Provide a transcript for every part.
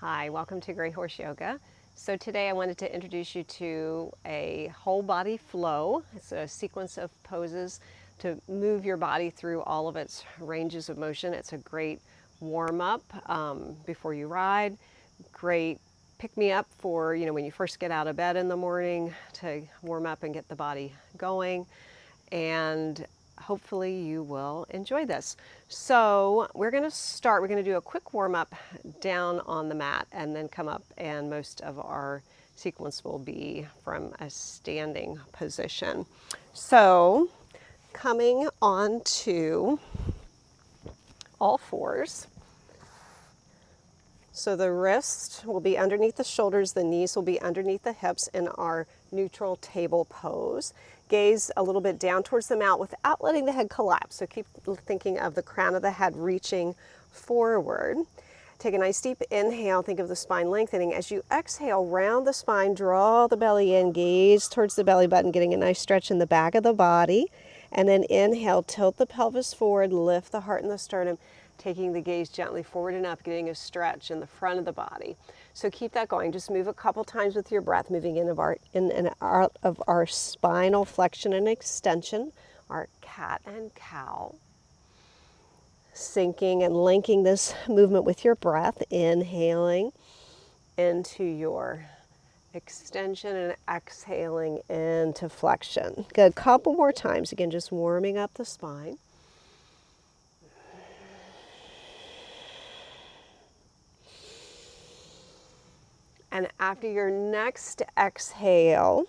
Hi, welcome to Grey Horse Yoga. So today I wanted to introduce you to a whole body flow. It's a sequence of poses to move your body through all of its ranges of motion. It's a great warm-up before you ride, great pick-me-up for, when you first get out of bed in the morning to warm up and get the body going. And hopefully you will enjoy this. So we're going to do a quick warm up down on the mat and then come up, and most of our sequence will be from a standing position. So coming on to all fours. So the wrist will be underneath the shoulders, the knees will be underneath the hips in our neutral table pose. Gaze a little bit down towards the mat without letting the head collapse. So keep thinking of the crown of the head reaching forward. Take a nice deep inhale, think of the spine lengthening. As you exhale, round the spine, draw the belly in, gaze towards the belly button, getting a nice stretch in the back of the body. And then inhale, tilt the pelvis forward, lift the heart and the sternum, taking the gaze gently forward and up, getting a stretch in the front of the body. So keep that going. Just move a couple times with your breath, moving in and out of our spinal flexion and extension, our cat and cow. Sinking and linking this movement with your breath, inhaling into your extension and exhaling into flexion. Good. Couple more times. Again, just warming up the spine. And after your next exhale,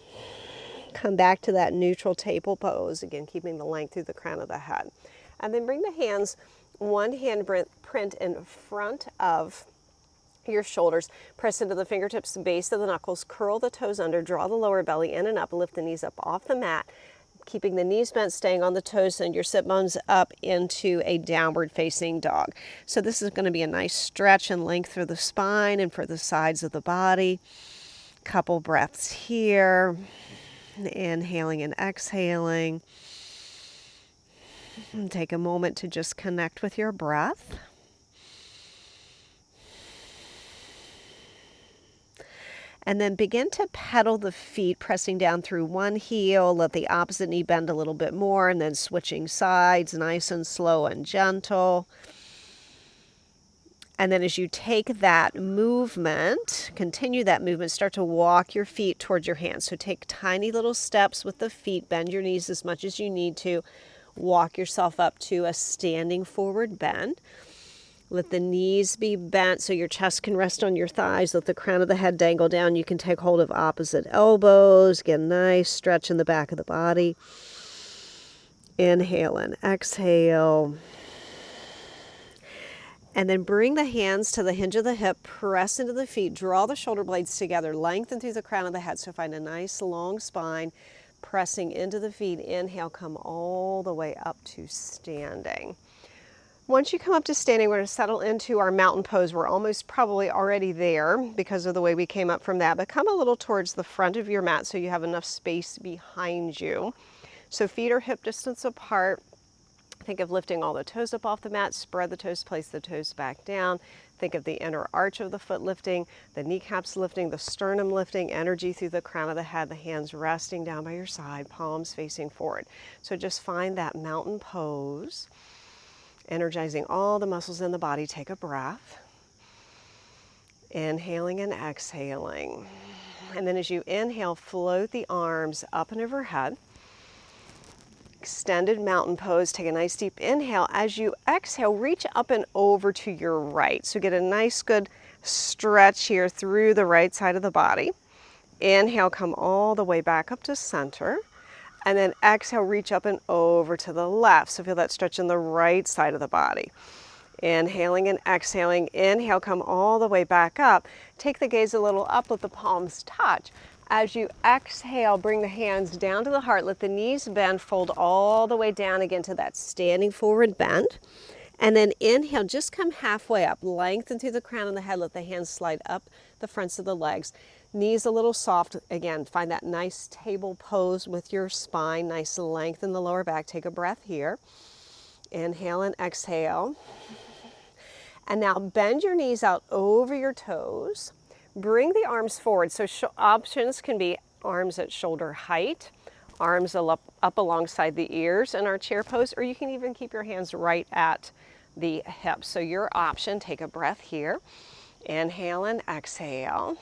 come back to that neutral table pose, again, keeping the length through the crown of the head. And then bring the hands, one hand print in front of your shoulders, press into the fingertips, base of the knuckles, curl the toes under, draw the lower belly in and up, lift the knees up off the mat, keeping the knees bent, staying on the toes, and your sit bones up into a downward facing dog. So this is going to be a nice stretch and length for the spine and for the sides of the body. Couple breaths here, inhaling and exhaling. And take a moment to just connect with your breath. And then begin to pedal the feet, pressing down through one heel. Let the opposite knee bend a little bit more, and then switching sides, nice and slow and gentle. And then as you take that movement, continue that movement, start to walk your feet towards your hands. So take tiny little steps with the feet, bend your knees as much as you need to. Walk yourself up to a standing forward bend. Let the knees be bent so your chest can rest on your thighs. Let the crown of the head dangle down. You can take hold of opposite elbows. Get a nice stretch in the back of the body. Inhale and exhale. And then bring the hands to the hinge of the hip. Press into the feet. Draw the shoulder blades together. Lengthen through the crown of the head. So find a nice long spine. Pressing into the feet. Inhale, come all the way up to standing. Once you come up to standing, we're going to settle into our mountain pose. We're almost probably already there because of the way we came up from that, but come a little towards the front of your mat so you have enough space behind you. So feet are hip distance apart. Think of lifting all the toes up off the mat, spread the toes, place the toes back down. Think of the inner arch of the foot lifting, the kneecaps lifting, the sternum lifting, energy through the crown of the head, the hands resting down by your side, palms facing forward. So just find that mountain pose. Energizing all the muscles in the body. Take a breath. Inhaling and exhaling. And then as you inhale, float the arms up and overhead. Extended mountain pose. Take a nice deep inhale. As you exhale, reach up and over to your right. So get a nice good stretch here through the right side of the body. Inhale, come all the way back up to center. And then exhale, reach up and over to the left. So feel that stretch in the right side of the body. Inhaling and exhaling. Inhale, come all the way back up. Take the gaze a little up, let the palms touch. As you exhale, bring the hands down to the heart. Let the knees bend, fold all the way down again to that standing forward bend. And then inhale, just come halfway up. Lengthen through the crown of the head. Let the hands slide up the fronts of the legs. Knees a little soft. Again, find that nice table pose with your spine. Nice length in the lower back. Take a breath here. Inhale and exhale. And now bend your knees out over your toes. Bring the arms forward. So options can be arms at shoulder height, arms up alongside the ears in our chair pose, or you can even keep your hands right at the hips. So your option, take a breath here. Inhale and exhale.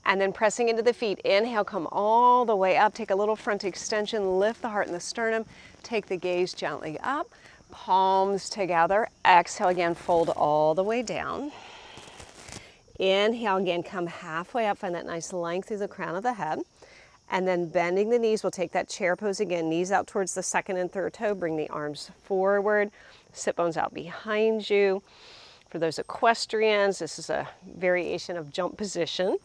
And then pressing into the feet. Inhale, come all the way up. Take a little front extension, lift the heart and the sternum. Take the gaze gently up, palms together. Exhale again, fold all the way down. Inhale again, come halfway up, find that nice length through the crown of the head. And then bending the knees, we'll take that chair pose again, knees out towards the second and third toe, bring the arms forward, sit bones out behind you. For those equestrians, this is a variation of jump position.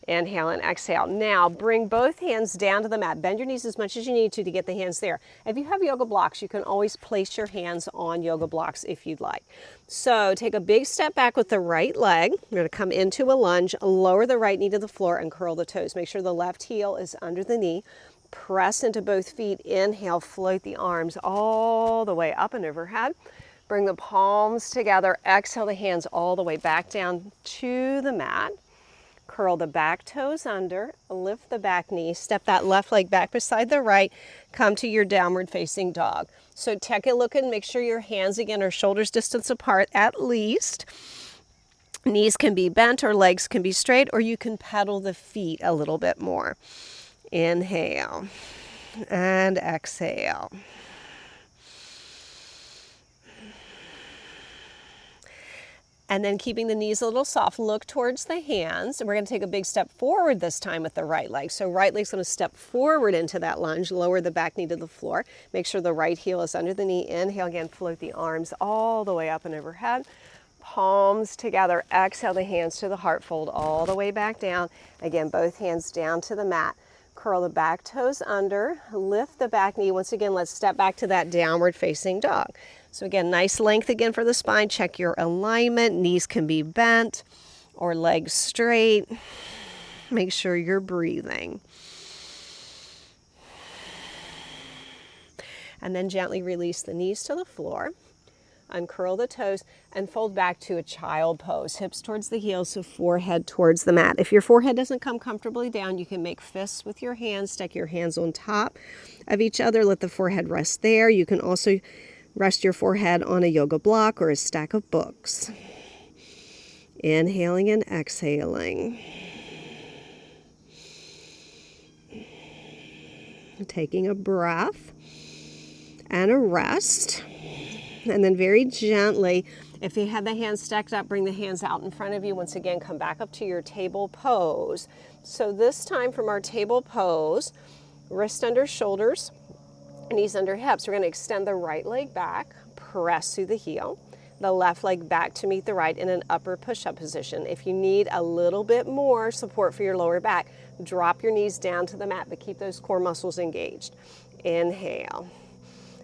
Inhale and exhale. Now bring both hands down to the mat. Bend your knees as much as you need to get the hands there. If you have yoga blocks, you can always place your hands on yoga blocks if you'd like. So take a big step back with the right leg. You're going to come into a lunge, lower the right knee to the floor and curl the toes. Make sure the left heel is under the knee. Press into both feet. Inhale, float the arms all the way up and overhead. Bring the palms together. Exhale the hands all the way back down to the mat. Curl the back toes under, lift the back knee, step that left leg back beside the right, come to your downward facing dog. So take a look and make sure your hands again are shoulders distance apart at least. Knees can be bent or legs can be straight, or you can pedal the feet a little bit more. Inhale and exhale. And then keeping the knees a little soft, look towards the hands. And we're going to take a big step forward this time with the right leg. So right leg's going to step forward into that lunge, lower the back knee to the floor. Make sure the right heel is under the knee. Inhale again, float the arms all the way up and overhead. Palms together. Exhale the hands to the heart, fold all the way back down. Again, both hands down to the mat. Curl the back toes under, lift the back knee. Once again, let's step back to that downward facing dog. So again, nice length again for the spine. Check your alignment. Knees can be bent or legs straight. Make sure you're breathing. And then gently release the knees to the floor. Uncurl the toes and fold back to a child pose. Hips towards the heels, so forehead towards the mat. If your forehead doesn't come comfortably down, you can make fists with your hands. Stack your hands on top of each other. Let the forehead rest there. You can also rest your forehead on a yoga block or a stack of books. Inhaling and exhaling. Taking a breath and a rest. And then very gently, if you have the hands stacked up, bring the hands out in front of you. Once again, come back up to your table pose. So this time from our table pose, wrist under shoulders, knees under hips. We're going to extend the right leg back, press through the heel, the left leg back to meet the right in an upper push-up position. If you need a little bit more support for your lower back, drop your knees down to the mat, but keep those core muscles engaged. Inhale.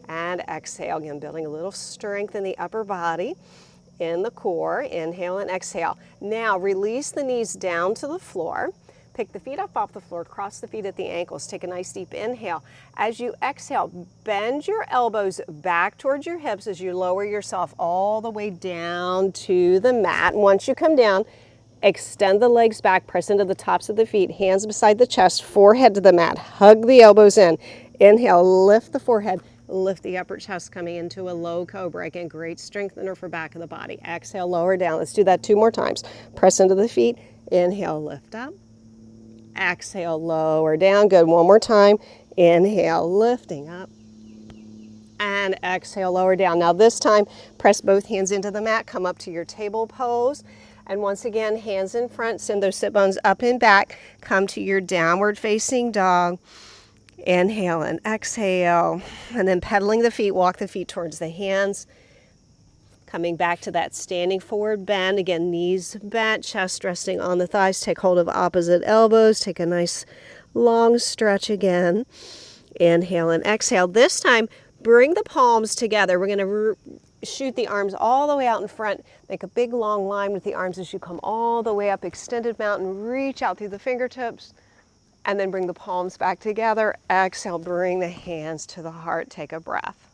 And exhale, again, building a little strength in the upper body, in the core. Inhale and exhale. Now release the knees down to the floor. Pick the feet up off the floor, cross the feet at the ankles. Take a nice deep inhale. As you exhale, bend your elbows back towards your hips as you lower yourself all the way down to the mat. And once you come down, extend the legs back, press into the tops of the feet, hands beside the chest, forehead to the mat. Hug the elbows in. Inhale, lift the forehead. Lift the upper chest, coming into a low cobra. Again, great strengthener for back of the body. Exhale, lower down. Let's do that 2 more times. Press into the feet. Inhale, lift up. Exhale, lower down. Good. 1 more time. Inhale, lifting up. And exhale, lower down. Now this time, press both hands into the mat. Come up to your table pose. And once again, hands in front. Send those sit bones up and back. Come to your downward facing dog. Inhale and exhale, and then pedaling the feet, walk the feet towards the hands. Coming back to that standing forward bend. Again, knees bent, chest resting on the thighs. Take hold of opposite elbows. Take a nice long stretch again. Inhale and exhale. This time, bring the palms together. We're going to shoot the arms all the way out in front. Make a big long line with the arms as you come all the way up. Extended mountain. Reach out through the fingertips. And then bring the palms back together. Exhale, bring the hands to the heart. Take a breath.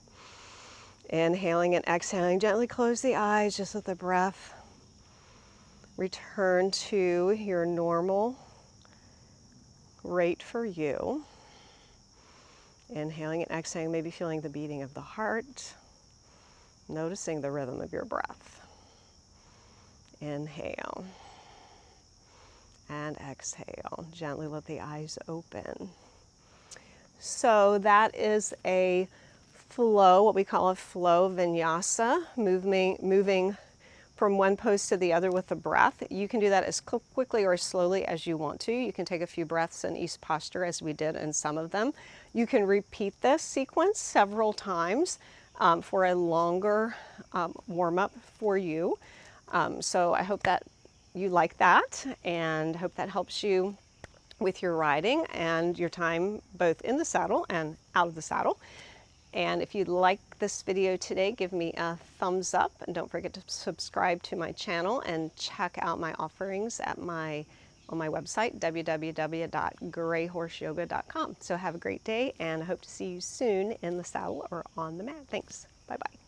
Inhaling and exhaling, gently close the eyes, just let the breath return to your normal rate for you. Inhaling and exhaling, maybe feeling the beating of the heart, noticing the rhythm of your breath. Inhale and exhale. Gently let the eyes open. So that is a flow, what we call a flow vinyasa, moving from one pose to the other with the breath. You can do that as quickly or as slowly as you want to. You can take a few breaths in each posture as we did in some of them. You can repeat this sequence several times for a longer warm-up for you. So I hope that you like that, and hope that helps you with your riding and your time both in the saddle and out of the saddle. And if you like this video today, give me a thumbs up, and don't forget to subscribe to my channel and check out my offerings at on my website, www.greyhorseyoga.com. So have a great day, and I hope to see you soon in the saddle or on the mat. Thanks. Bye-bye.